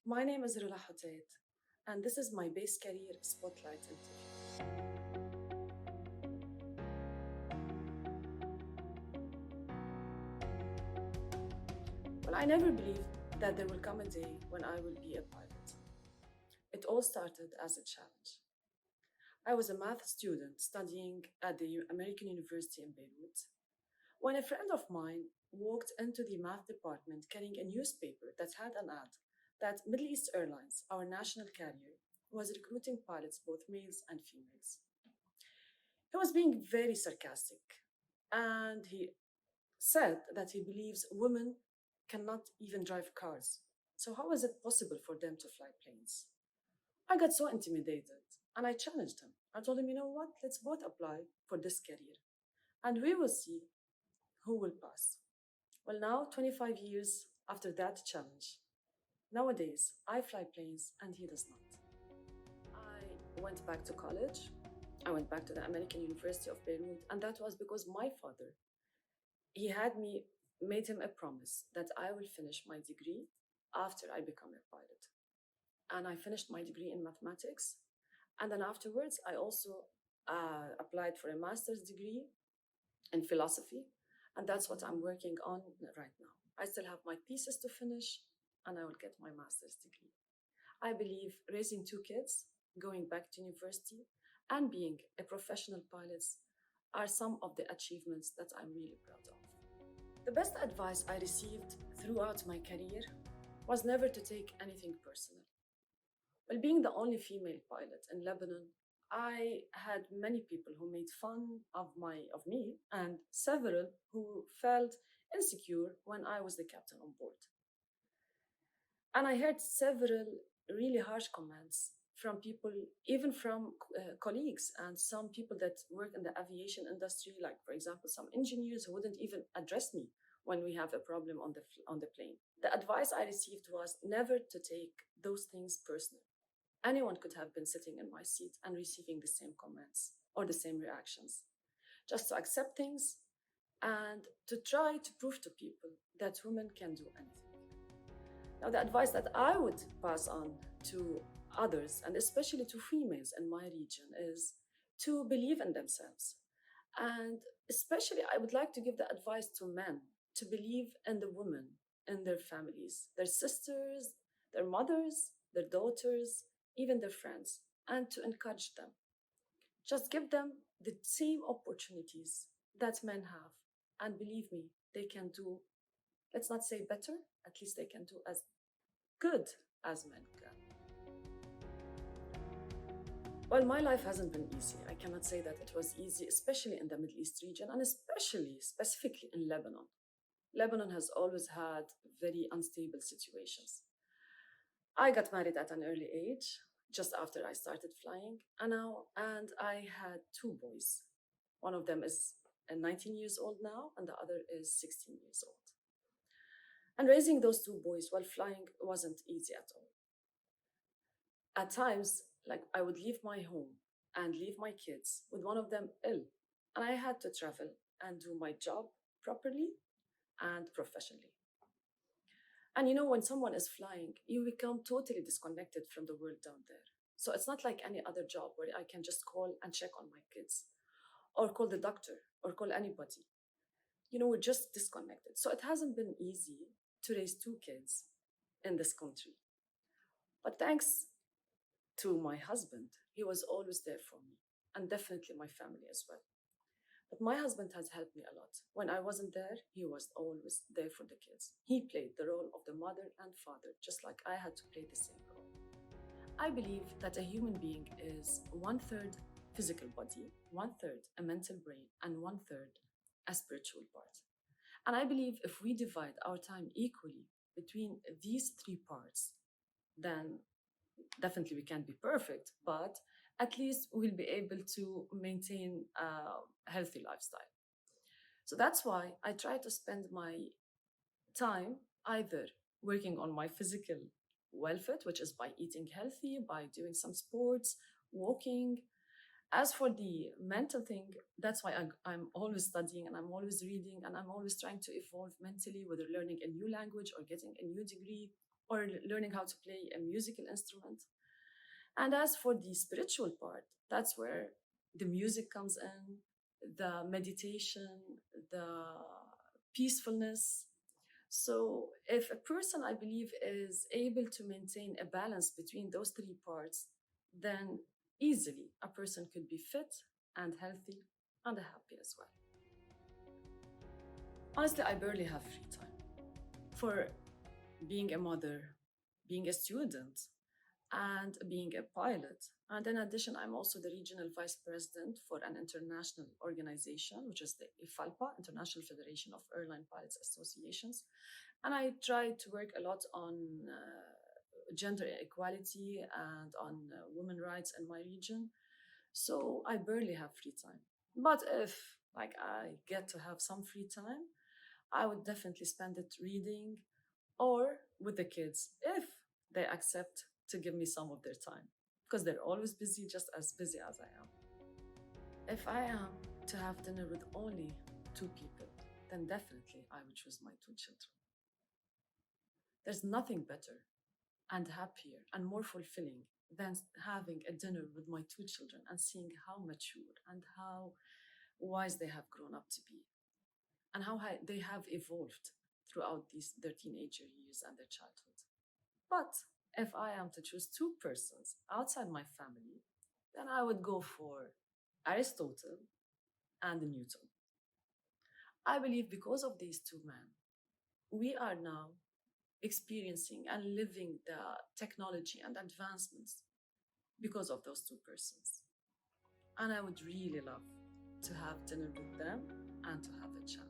My name is Rola Hoteit, and this is my base career spotlight interview. Well, I never believed that there will come a day when I will be a pilot. It all started as a challenge. I was a math student studying at the American University in Beirut when a friend of mine walked into the math department carrying a newspaper that had an ad that Middle East Airlines, our national carrier, was recruiting pilots, both males and females. He was being very sarcastic, and he said that he believes women cannot even drive cars. So, how is it possible for them to fly planes? I got so intimidated and I challenged him. I told him, you know what, let's both apply for this career and we will see who will pass. Well, now, 25 years after that challenge, nowadays I fly planes and he does not. I went back to college. I went back to the American University of Beirut, and that was because my father, he had me made him a promise that I will finish my degree after I become a pilot. And I finished my degree in mathematics. And then afterwards, I also applied for a master's degree in philosophy. And that's what I'm working on right now. I still have my thesis to finish, and I will get my master's degree. I believe raising two kids, going back to university, and being a professional pilot are some of the achievements that I'm really proud of. The best advice I received throughout my career was never to take anything personal. Well, being the only female pilot in Lebanon, I had many people who made fun of me and several who felt insecure when I was the captain on board. And I heard several really harsh comments from people, even from colleagues and some people that work in the aviation industry, like, for example, some engineers who wouldn't even address me when we have a problem on the plane. The advice I received was never to take those things personal. Anyone could have been sitting in my seat and receiving the same comments or the same reactions. Just to accept things and to try to prove to people that women can do anything. Now, the advice that I would pass on to others, and especially to females in my region, is to believe in themselves. And especially, I would like to give the advice to men to believe in the women in their families, their sisters, their mothers, their daughters, even their friends, and to encourage them. Just give them the same opportunities that men have. And believe me, they can do, let's not say better, at least they can do as good as men can. Well, my life hasn't been easy. I cannot say that it was easy, especially in the Middle East region, and especially, specifically in Lebanon. Lebanon has always had very unstable situations. I got married at an early age, just after I started flying, and I had two boys. One of them is 19 years old now, and the other is 16 years old. And raising those two boys while flying wasn't easy at all. At times, like I would leave my home and leave my kids with one of them ill, and I had to travel and do my job properly and professionally. And you know, when someone is flying, you become totally disconnected from the world down there. So it's not like any other job where I can just call and check on my kids or call the doctor or call anybody. You know, we're just disconnected. So it hasn't been easy to raise two kids in this country. But thanks to my husband, he was always there for me and definitely my family as well. But my husband has helped me a lot. When I wasn't there, he was always there for the kids. He played the role of the mother and father, just like I had to play the same role. I believe that a human being is one third physical body, one third a mental brain, and one third a spiritual part. And I believe if we divide our time equally between these three parts, then definitely we can't be perfect, but at least we'll be able to maintain a healthy lifestyle. So that's why I try to spend my time either working on my physical welfare, which is by eating healthy, by doing some sports, walking. As for the mental thing, that's why I'm always studying and I'm always reading and I'm always trying to evolve mentally, whether learning a new language or getting a new degree or learning how to play a musical instrument. And as for the spiritual part, that's where the music comes in, the meditation, the peacefulness. So, if a person, I believe, is able to maintain a balance between those three parts, then easily a person could be fit and healthy and happy as well. Honestly, I barely have free time for being a mother, being a student, and being a pilot. And in addition, I'm also the regional vice president for an international organization, which is the IFALPA, International Federation of Airline Pilots Associations. And I try to work a lot on gender equality and on women rights in my region. So I barely have free time. But if like I get to have some free time, I would definitely spend it reading or with the kids if they accept to give me some of their time because they're always busy, just as busy as I am. If I am to have dinner with only two people, then definitely I would choose my two children. There's nothing better and happier and more fulfilling than having a dinner with my two children and seeing how mature and how wise they have grown up to be and how they have evolved throughout their teenager years and their childhood. But if I am to choose two persons outside my family, then I would go for Aristotle and Newton. I believe because of these two men, we are now experiencing and living the technology and advancements because of those two persons. And I would really love to have dinner with them and to have a chat.